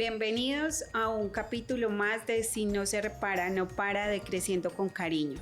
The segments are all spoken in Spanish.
Bienvenidos a un capítulo más de Si no se repara, no para de Creciendo con Cariño.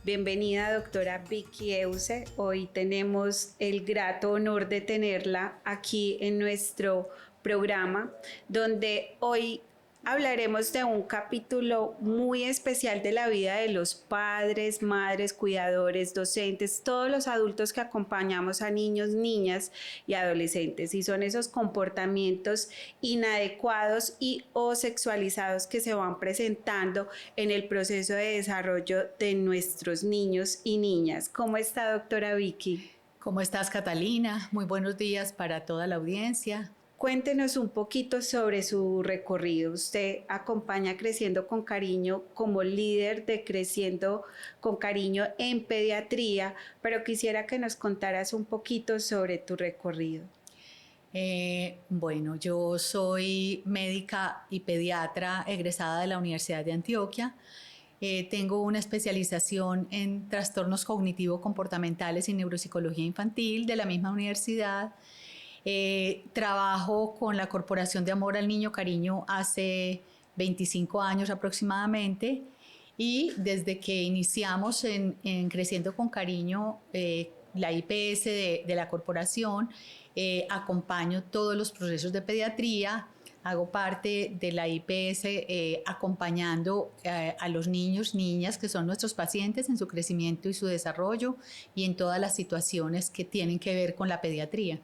Bienvenida, doctora Vicky Euse. Hoy tenemos el grato honor de tenerla aquí en nuestro programa, donde hoy hablaremos de un capítulo muy especial de la vida de los padres, madres, cuidadores, docentes, todos los adultos que acompañamos a niños, niñas y adolescentes. Y son esos comportamientos inadecuados y o sexualizados que se van presentando en el proceso de desarrollo de nuestros niños y niñas. ¿Cómo está, doctora Vicky? ¿Cómo estás, Catalina? Muy buenos días para toda la audiencia. Cuéntenos un poquito sobre su recorrido. Usted acompaña Creciendo con Cariño como líder de Creciendo con Cariño en pediatría, pero quisiera que nos contaras un poquito sobre tu recorrido. Bueno, yo soy médica y pediatra egresada de la Universidad de Antioquia. Tengo una especialización en trastornos cognitivo-comportamentales y neuropsicología infantil de la misma universidad. Trabajo con la Corporación de Amor al Niño Cariño hace 25 años aproximadamente, y desde que iniciamos en Creciendo con Cariño, la IPS de la corporación, acompaño todos los procesos de pediatría. Hago parte de la IPS acompañando a los niños, niñas que son nuestros pacientes en su crecimiento y su desarrollo y en todas las situaciones que tienen que ver con la pediatría.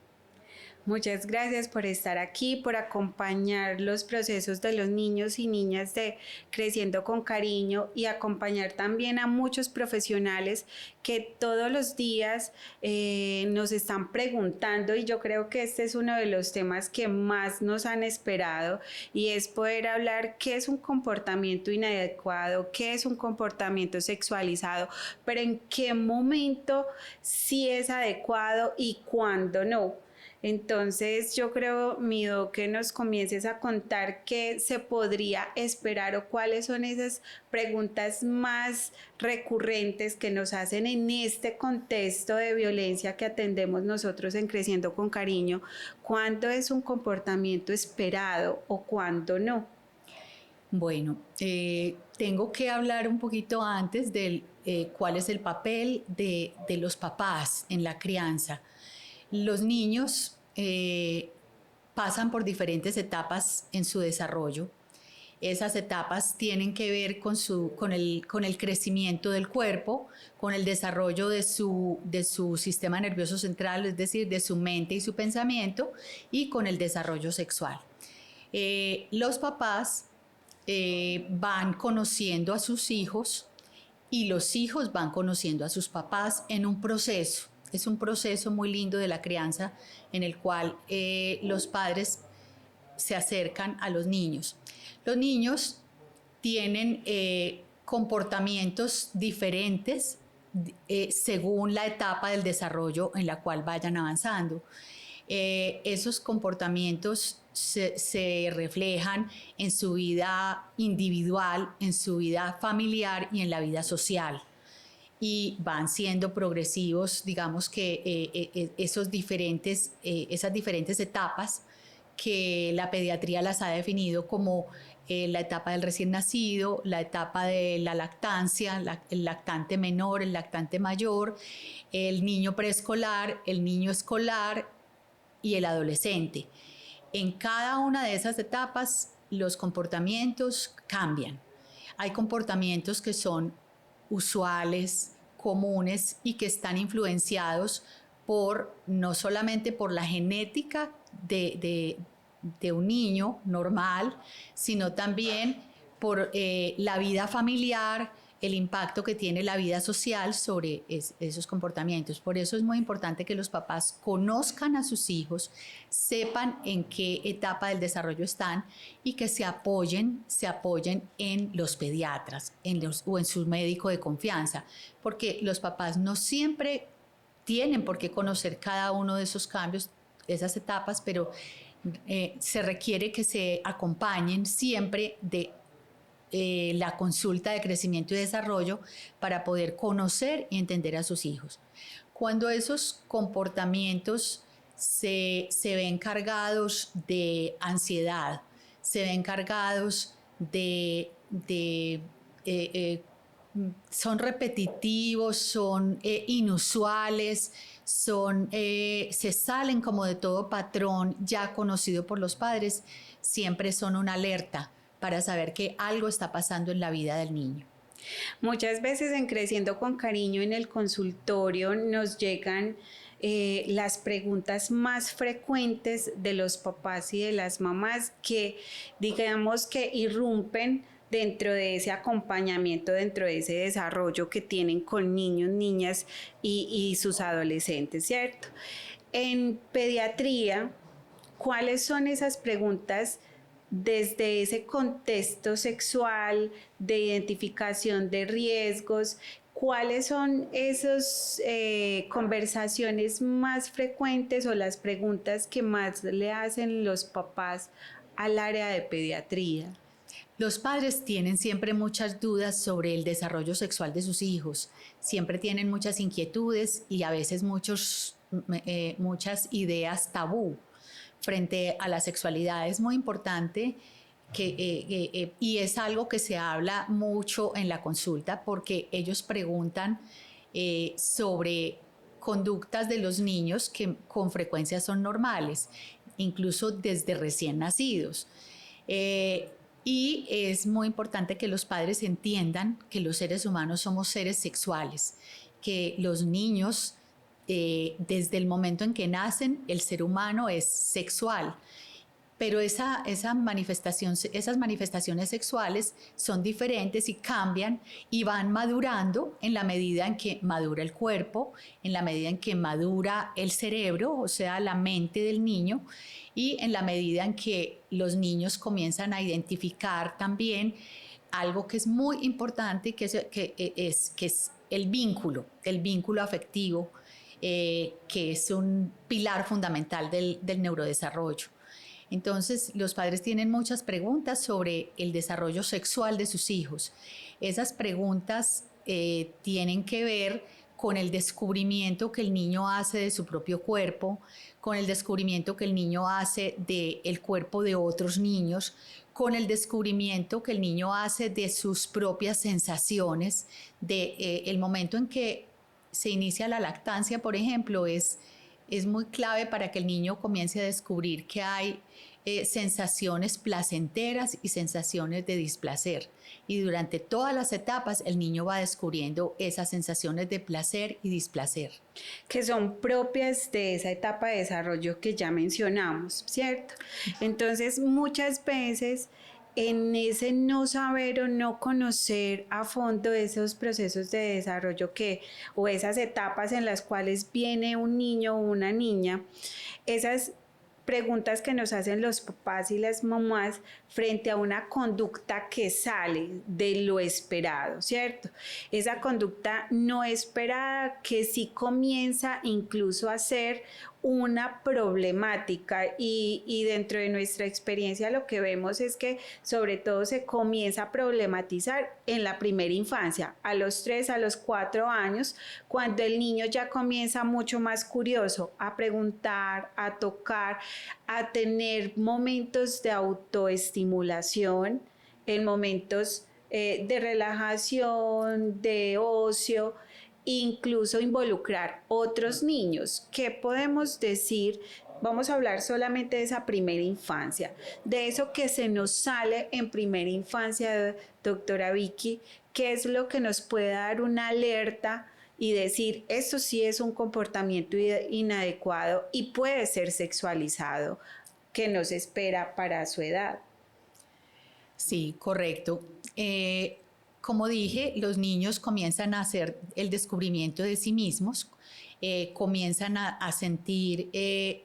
Muchas gracias por estar aquí, por acompañar los procesos de los niños y niñas de Creciendo con Cariño y acompañar también a muchos profesionales que todos los días nos están preguntando, y yo creo que este es uno de los temas que más nos han esperado, y es poder hablar qué es un comportamiento inadecuado, qué es un comportamiento sexualizado, pero en qué momento sí es adecuado y cuándo no. Entonces yo creo, Mido, que nos comiences a contar qué se podría esperar o cuáles son esas preguntas más recurrentes que nos hacen en este contexto de violencia que atendemos nosotros en Creciendo con Cariño. ¿Cuándo es un comportamiento esperado o cuándo no? Bueno, tengo que hablar un poquito antes de cuál es el papel de los papás en la crianza. Los niños pasan por diferentes etapas en su desarrollo. Esas etapas tienen que ver con el crecimiento del cuerpo, con el desarrollo de su sistema nervioso central, es decir, de su mente y su pensamiento, y con el desarrollo sexual. Los papás van conociendo a sus hijos y los hijos van conociendo a sus papás en un proceso. Es un proceso muy lindo de la crianza en el cual los padres se acercan a los niños. Los niños tienen comportamientos diferentes según la etapa del desarrollo en la cual vayan avanzando. Esos comportamientos se reflejan en su vida individual, en su vida familiar y en la vida social. Y van siendo progresivos, digamos que esas diferentes etapas que la pediatría las ha definido como la etapa del recién nacido, la etapa de la lactancia, el lactante menor, el lactante mayor, el niño preescolar, el niño escolar y el adolescente. En cada una de esas etapas los comportamientos cambian. Hay comportamientos que son usuales, comunes y que están influenciados no solamente por la genética de un niño normal, sino también por la vida familiar, el impacto que tiene la vida social sobre esos comportamientos. Por eso es muy importante que los papás conozcan a sus hijos, sepan en qué etapa del desarrollo están y que se apoyen en los pediatras o en su médico de confianza, porque los papás no siempre tienen por qué conocer cada uno de esos cambios, esas etapas, pero se requiere que se acompañen siempre de la consulta de crecimiento y desarrollo para poder conocer y entender a sus hijos. Cuando esos comportamientos se ven cargados de ansiedad, se ven cargados son repetitivos, son inusuales, se salen como de todo patrón ya conocido por los padres, siempre son una alerta para saber que algo está pasando en la vida del niño. Muchas veces en Creciendo con Cariño en el consultorio nos llegan las preguntas más frecuentes de los papás y de las mamás que digamos que irrumpen dentro de ese acompañamiento, dentro de ese desarrollo que tienen con niños, niñas y sus adolescentes, ¿cierto? En pediatría, ¿cuáles son esas preguntas desde ese contexto sexual, de identificación de riesgos? ¿Cuáles son esas conversaciones más frecuentes o las preguntas que más le hacen los papás al área de pediatría? Los padres tienen siempre muchas dudas sobre el desarrollo sexual de sus hijos, siempre tienen muchas inquietudes y a veces muchas ideas tabú frente a la sexualidad. Es muy importante y es algo que se habla mucho en la consulta porque ellos preguntan sobre conductas de los niños que con frecuencia son normales, incluso desde recién nacidos. Y es muy importante que los padres entiendan que los seres humanos somos seres sexuales, que los niños, desde el momento en que nacen, el ser humano es sexual. Pero esas manifestaciones sexuales son diferentes y cambian y van madurando en la medida en que madura el cuerpo, en la medida en que madura el cerebro, o sea, la mente del niño, y en la medida en que los niños comienzan a identificar también algo que es muy importante, que es el vínculo afectivo, que es un pilar fundamental del neurodesarrollo. Entonces, los padres tienen muchas preguntas sobre el desarrollo sexual de sus hijos. Esas preguntas tienen que ver con el descubrimiento que el niño hace de su propio cuerpo, con el descubrimiento que el niño hace del cuerpo de otros niños, con el descubrimiento que el niño hace de sus propias sensaciones, el momento en que se inicia la lactancia, por ejemplo, es muy clave para que el niño comience a descubrir que hay sensaciones placenteras y sensaciones de displacer. Y durante todas las etapas el niño va descubriendo esas sensaciones de placer y displacer. Que son propias de esa etapa de desarrollo que ya mencionamos, ¿cierto? Entonces, muchas veces en ese no saber o no conocer a fondo esos procesos de desarrollo o esas etapas en las cuales viene un niño o una niña, esas preguntas que nos hacen los papás y las mamás frente a una conducta que sale de lo esperado, ¿cierto? Esa conducta no esperada que sí comienza incluso a ser una problemática y dentro de nuestra experiencia lo que vemos es que sobre todo se comienza a problematizar en la primera infancia, a los 3, a los 4 años, cuando el niño ya comienza mucho más curioso a preguntar, a tocar, a tener momentos de autoestimulación, en momentos de relajación, de ocio, incluso involucrar otros niños. ¿Qué podemos decir? Vamos a hablar solamente de esa primera infancia, de eso que se nos sale en primera infancia, doctora Vicky, ¿qué es lo que nos puede dar una alerta y decir, esto sí es un comportamiento inadecuado y puede ser sexualizado, que nos espera para su edad? Sí, correcto. Como dije, los niños comienzan a hacer el descubrimiento de sí mismos, comienzan a sentir, es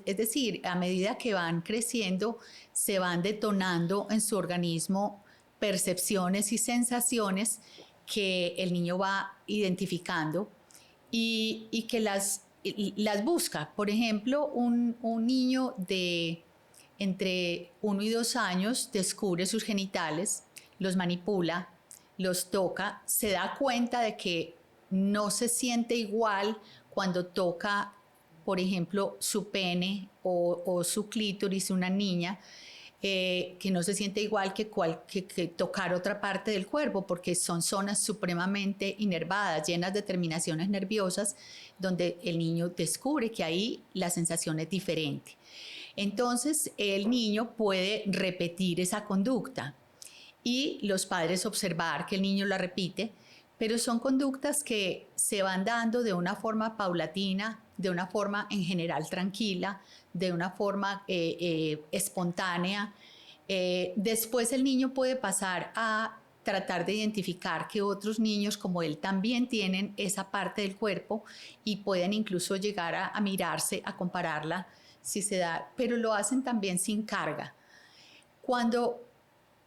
decir, a medida que van creciendo, se van detonando en su organismo percepciones y sensaciones que el niño va identificando y que las busca. Por ejemplo, un niño de entre 1 y 2 años descubre sus genitales, los manipula, los toca, se da cuenta de que no se siente igual cuando toca, por ejemplo, su pene o su clítoris, una niña, que no se siente igual que tocar otra parte del cuerpo, porque son zonas supremamente inervadas, llenas de terminaciones nerviosas, donde el niño descubre que ahí la sensación es diferente. Entonces, el niño puede repetir esa conducta y los padres observar que el niño la repite, pero son conductas que se van dando de una forma paulatina, de una forma en general tranquila, de una forma espontánea. Después el niño puede pasar a tratar de identificar que otros niños como él también tienen esa parte del cuerpo y pueden incluso llegar a mirarse, a compararla si se da, pero lo hacen también sin carga. Cuando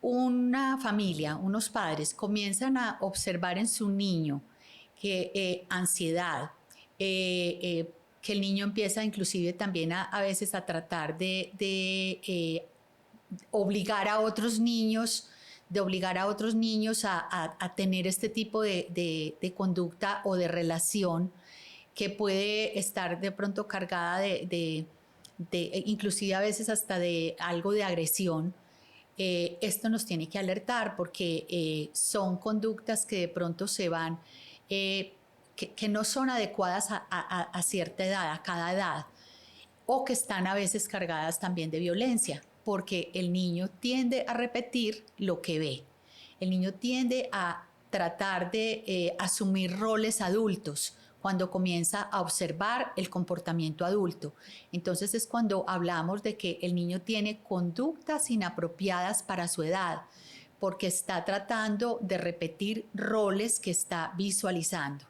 una familia, unos padres comienzan a observar en su niño que ansiedad, que el niño empieza inclusive también a veces a tratar de obligar a otros niños, a tener este tipo de conducta o de relación que puede estar de pronto cargada inclusive a veces hasta de algo de agresión. Esto nos tiene que alertar porque son conductas que de pronto se van, que no son adecuadas a cierta edad, a cada edad, o que están a veces cargadas también de violencia, porque el niño tiende a repetir lo que ve. El niño tiende a tratar de asumir roles adultos cuando comienza a observar el comportamiento adulto. Entonces es cuando hablamos de que el niño tiene conductas inapropiadas para su edad, porque está tratando de repetir roles que está visualizando.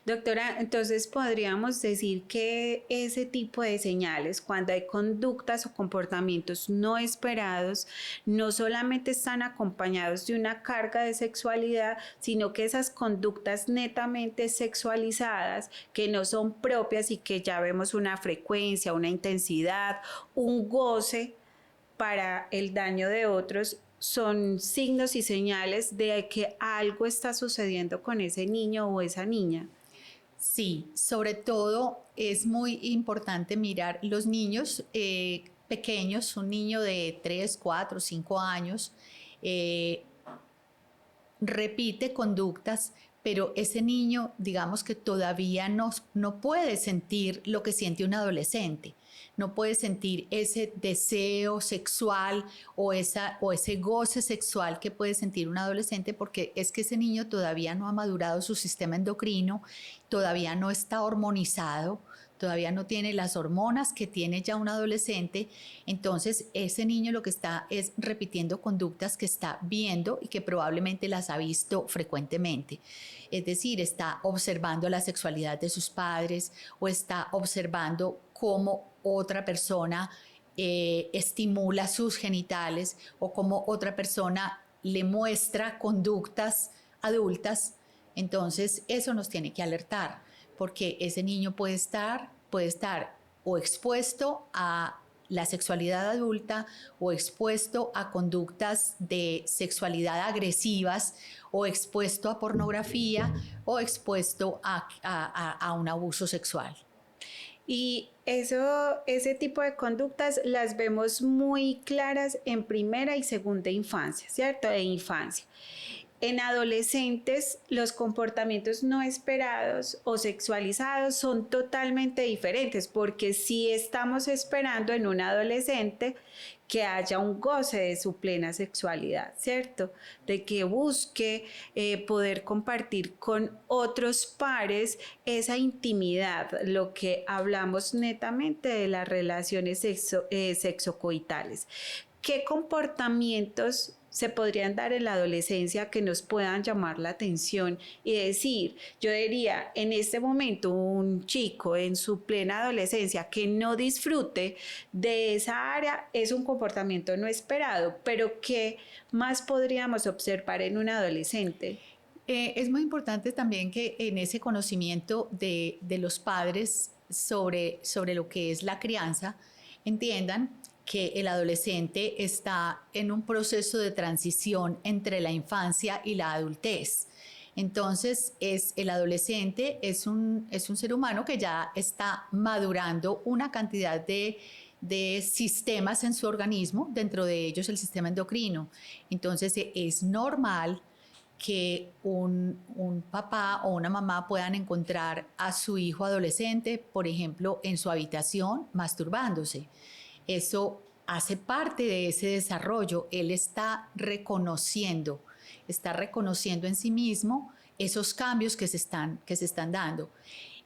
Doctora, entonces podríamos decir que ese tipo de señales, cuando hay conductas o comportamientos no esperados, no solamente están acompañados de una carga de sexualidad, sino que esas conductas netamente sexualizadas, que no son propias y que ya vemos una frecuencia, una intensidad, un goce para el daño de otros, son signos y señales de que algo está sucediendo con ese niño o esa niña. Sí, sobre todo es muy importante mirar los niños pequeños, un niño de 3, 4, 5 años, eh, repite conductas, pero ese niño, digamos que todavía no puede sentir lo que siente un adolescente, no puede sentir ese deseo sexual o ese goce sexual que puede sentir un adolescente, porque es que ese niño todavía no ha madurado su sistema endocrino, todavía no está hormonizado, todavía no tiene las hormonas que tiene ya un adolescente. Entonces ese niño lo que está es repitiendo conductas que está viendo y que probablemente las ha visto frecuentemente. Es decir, está observando la sexualidad de sus padres o está observando cómo otra persona estimula sus genitales o cómo otra persona le muestra conductas adultas. Entonces eso nos tiene que alertar, porque ese niño puede estar o expuesto a la sexualidad adulta o expuesto a conductas de sexualidad agresivas o expuesto a pornografía o expuesto a un abuso sexual. Y ese tipo de conductas las vemos muy claras en primera y segunda infancia, ¿cierto? De infancia. En adolescentes, los comportamientos no esperados o sexualizados son totalmente diferentes, porque sí estamos esperando en un adolescente que haya un goce de su plena sexualidad, ¿cierto? De que busque poder compartir con otros pares esa intimidad, lo que hablamos netamente de las relaciones sexocoitales. ¿Qué comportamientos se podrían dar en la adolescencia que nos puedan llamar la atención y decir, yo diría, en este momento un chico en su plena adolescencia que no disfrute de esa área es un comportamiento no esperado, pero ¿qué más podríamos observar en un adolescente? Es muy importante también que en ese conocimiento de los padres sobre lo que es la crianza, entiendan que el adolescente está en un proceso de transición entre la infancia y la adultez. Entonces, el adolescente es un ser humano que ya está madurando una cantidad de sistemas en su organismo, dentro de ellos el sistema endocrino. Entonces es normal que un papá o una mamá puedan encontrar a su hijo adolescente, por ejemplo, en su habitación masturbándose. Eso hace parte de ese desarrollo. Él está reconociendo en sí mismo esos cambios que se están dando.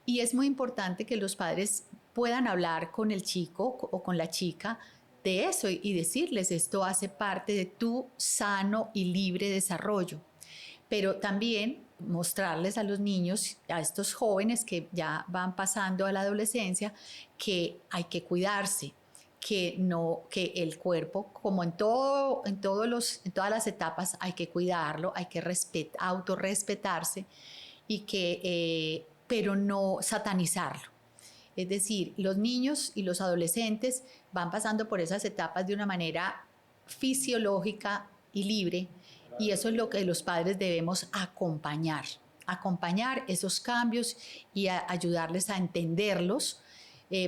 Y es muy importante que los padres puedan hablar con el chico o con la chica de eso y decirles, esto hace parte de tu sano y libre desarrollo. Pero también mostrarles a los niños, a estos jóvenes que ya van pasando a la adolescencia, que hay que cuidarse, que el cuerpo, como en todas las etapas, hay que cuidarlo, hay que autorrespetarse pero no satanizarlo. Es decir, los niños y los adolescentes van pasando por esas etapas de una manera fisiológica y libre, y eso es lo que los padres debemos acompañar esos cambios y ayudarles a entenderlos,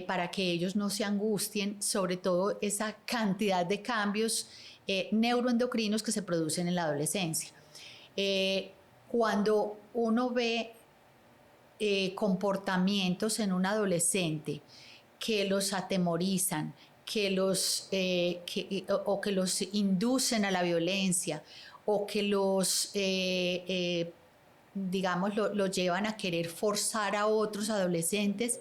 para que ellos no se angustien, sobre todo esa cantidad de cambios neuroendocrinos que se producen en la adolescencia. Cuando uno ve comportamientos en un adolescente que los atemorizan, que los inducen a la violencia o que los llevan a querer forzar a otros adolescentes,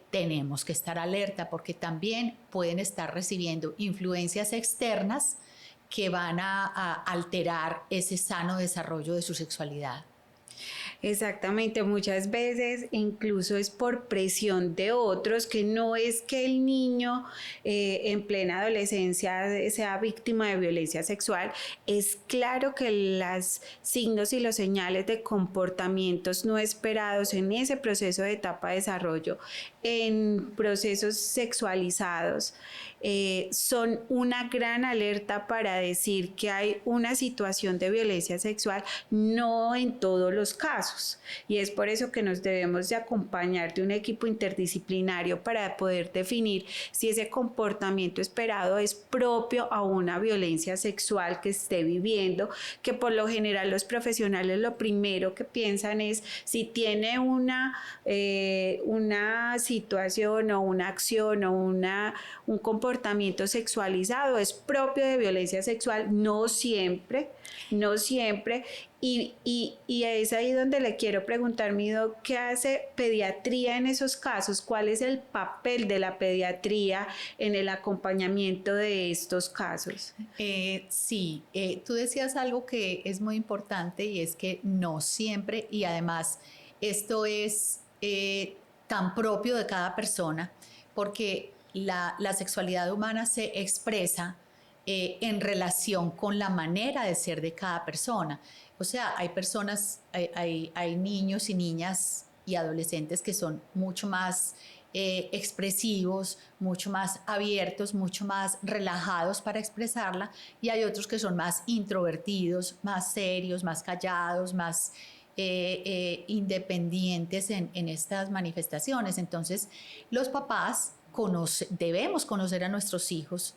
tenemos que estar alerta porque también pueden estar recibiendo influencias externas que van a alterar ese sano desarrollo de su sexualidad. Exactamente, muchas veces incluso es por presión de otros, que no es que el niño en plena adolescencia sea víctima de violencia sexual. Es claro que los signos y los señales de comportamientos no esperados en ese proceso de etapa de desarrollo, en procesos sexualizados, son una gran alerta para decir que hay una situación de violencia sexual, no en todos los casos. Y es por eso que nos debemos de acompañar de un equipo interdisciplinario para poder definir si ese comportamiento esperado es propio a una violencia sexual que esté viviendo, que por lo general los profesionales lo primero que piensan es si tiene una situación o una acción o un comportamiento sexualizado, es propio de violencia sexual. No siempre, y es ahí donde le quiero preguntar, mi doc, ¿qué hace pediatría en esos casos? ¿Cuál es el papel de la pediatría en el acompañamiento de estos casos? Sí, tú decías algo que es muy importante y es que no siempre, y además esto es tan propio de cada persona, porque la sexualidad humana se expresa en relación con la manera de ser de cada persona. O sea, hay personas, hay niños y niñas y adolescentes que son mucho más expresivos, mucho más abiertos, mucho más relajados para expresarla, y hay otros que son más introvertidos, más serios, más callados, más independientes en estas manifestaciones. Entonces, los papás debemos conocer a nuestros hijos.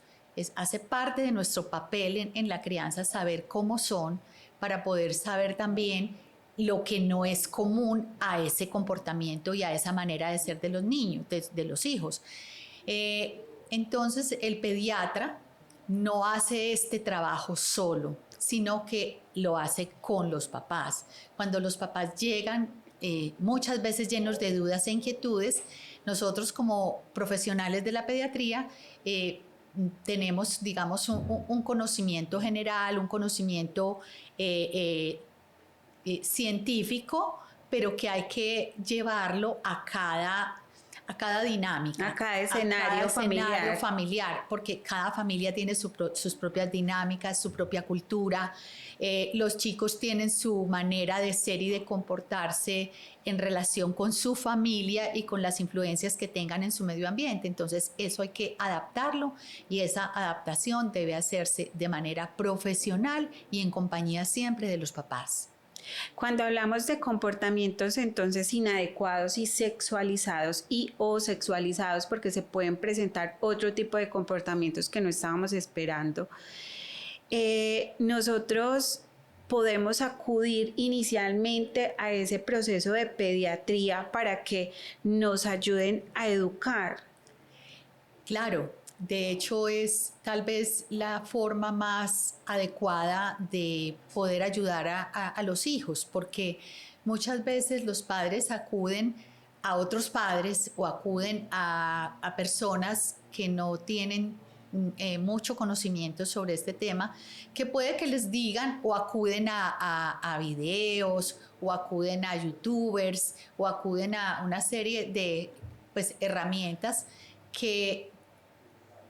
Hace parte de nuestro papel en la crianza saber cómo son, para poder saber también lo que no es común a ese comportamiento y a esa manera de ser de los niños, de los hijos. Entonces, el pediatra no hace este trabajo solo, sino que lo hace con los papás. Cuando los papás llegan muchas veces llenos de dudas e inquietudes, nosotros como profesionales de la pediatría tenemos, digamos, un conocimiento general, un conocimiento científico, pero que hay que llevarlo a cada dinámica, a cada escenario familiar, porque cada familia tiene sus propias dinámicas, su propia cultura. Los chicos tienen su manera de ser y de comportarse en relación con su familia y con las influencias que tengan en su medio ambiente. Entonces, eso hay que adaptarlo, y esa adaptación debe hacerse de manera profesional y en compañía siempre de los papás. Cuando hablamos de comportamientos entonces inadecuados y sexualizados y o sexualizados, porque se pueden presentar otro tipo de comportamientos que no estábamos esperando, nosotros podemos acudir inicialmente a ese proceso de pediatría para que nos ayuden a educar. Claro, de hecho es tal vez la forma más adecuada de poder ayudar a los hijos, porque muchas veces los padres acuden a otros padres o acuden a personas que no tienen mucho conocimiento sobre este tema, que puede que les digan o acuden a videos o acuden a youtubers o acuden a una serie de pues, herramientas que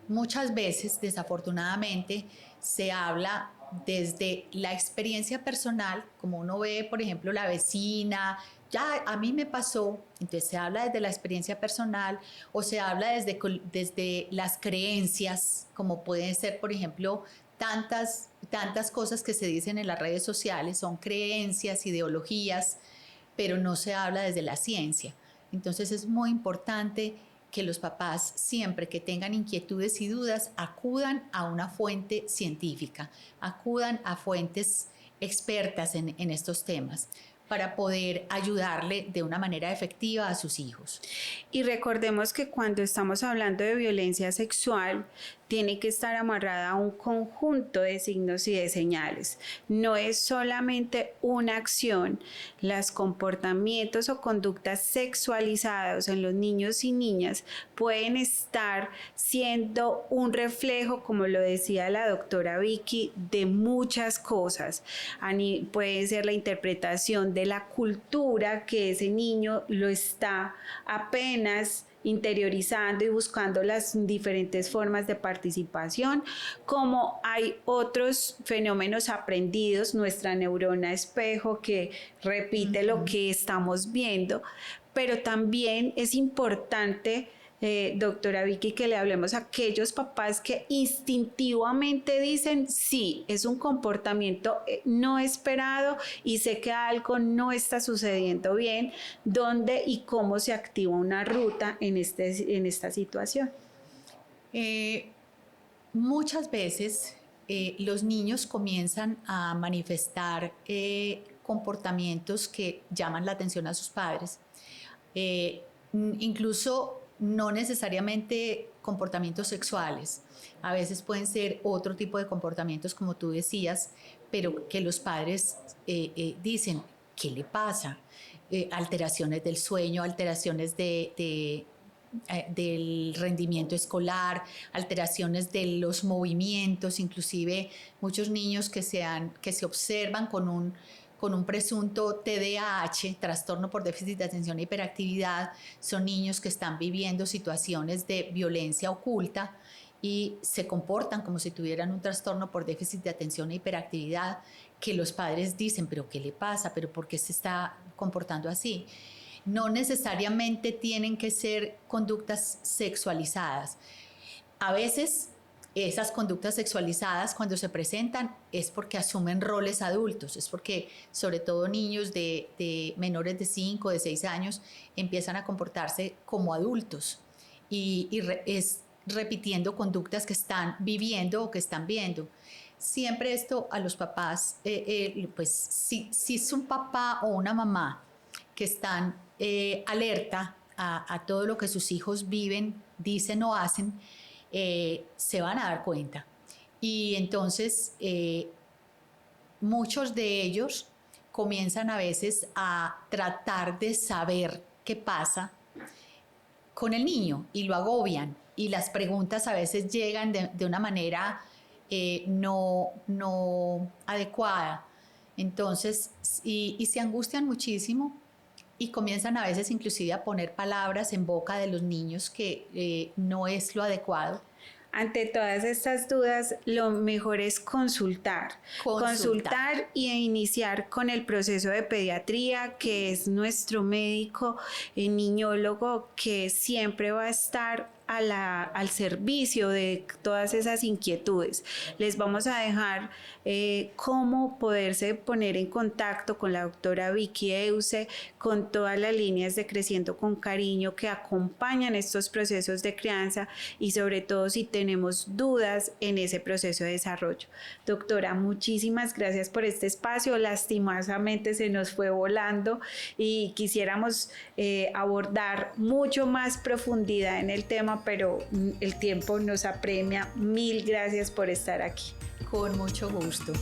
muchas veces, desafortunadamente, se habla desde la experiencia personal, como uno ve, por ejemplo, la vecina, ya a mí me pasó, entonces se habla desde la experiencia personal o se habla desde las creencias, como pueden ser, por ejemplo, tantas cosas que se dicen en las redes sociales, son creencias, ideologías, pero no se habla desde la ciencia. Entonces es muy importante que los papás, siempre que tengan inquietudes y dudas, acudan a una fuente científica, acudan a fuentes expertas en estos temas para poder ayudarle de una manera efectiva a sus hijos. Y recordemos que cuando estamos hablando de violencia sexual, tiene que estar amarrada a un conjunto de signos y de señales. No es solamente una acción. Los comportamientos o conductas sexualizadas en los niños y niñas pueden estar siendo un reflejo, como lo decía la doctora Vicky, de muchas cosas. Puede ser la interpretación de la cultura que ese niño lo está apenas interiorizando y buscando las diferentes formas de participación, como hay otros fenómenos aprendidos, nuestra neurona espejo que repite lo que estamos viendo, pero también es importante, doctora Vicky, que le hablemos a aquellos papás que instintivamente dicen, sí, es un comportamiento no esperado y sé que algo no está sucediendo bien, dónde y cómo se activa una ruta en esta situación. Muchas veces los niños comienzan a manifestar comportamientos que llaman la atención a sus padres. Incluso no necesariamente comportamientos sexuales, a veces pueden ser otro tipo de comportamientos como tú decías, pero que los padres dicen, ¿qué le pasa? Alteraciones del sueño, alteraciones del rendimiento escolar, alteraciones de los movimientos, inclusive muchos niños que se observan con un presunto TDAH, trastorno por déficit de atención e hiperactividad, son niños que están viviendo situaciones de violencia oculta y se comportan como si tuvieran un trastorno por déficit de atención e hiperactividad, que los padres dicen, pero ¿qué le pasa? ¿Pero por qué se está comportando así? No necesariamente tienen que ser conductas sexualizadas. A veces esas conductas sexualizadas cuando se presentan es porque asumen roles adultos, es porque sobre todo niños de menores de 5, de 6 años empiezan a comportarse como adultos y es repitiendo conductas que están viviendo o que están viendo. Siempre esto a los papás, pues si es un papá o una mamá que están alerta a todo lo que sus hijos viven, dicen o hacen, se van a dar cuenta. Y entonces muchos de ellos comienzan a veces a tratar de saber qué pasa con el niño y lo agobian. Y las preguntas a veces llegan de una manera no adecuada. Entonces, y se angustian muchísimo y comienzan a veces inclusive a poner palabras en boca de los niños que no es lo adecuado. Ante todas estas dudas, lo mejor es consultar y iniciar con el proceso de pediatría, que es nuestro médico niñólogo que siempre va a estar al servicio de todas esas inquietudes. Les vamos a dejar cómo poderse poner en contacto con la doctora Vicky Euse, con todas las líneas de Creciendo con Cariño que acompañan estos procesos de crianza y sobre todo si tenemos dudas en ese proceso de desarrollo. Doctora, muchísimas gracias por este espacio. Lastimosamente se nos fue volando y quisiéramos abordar mucho más profundidad en el tema, pero el tiempo nos apremia. Mil gracias por estar aquí. Con mucho gusto.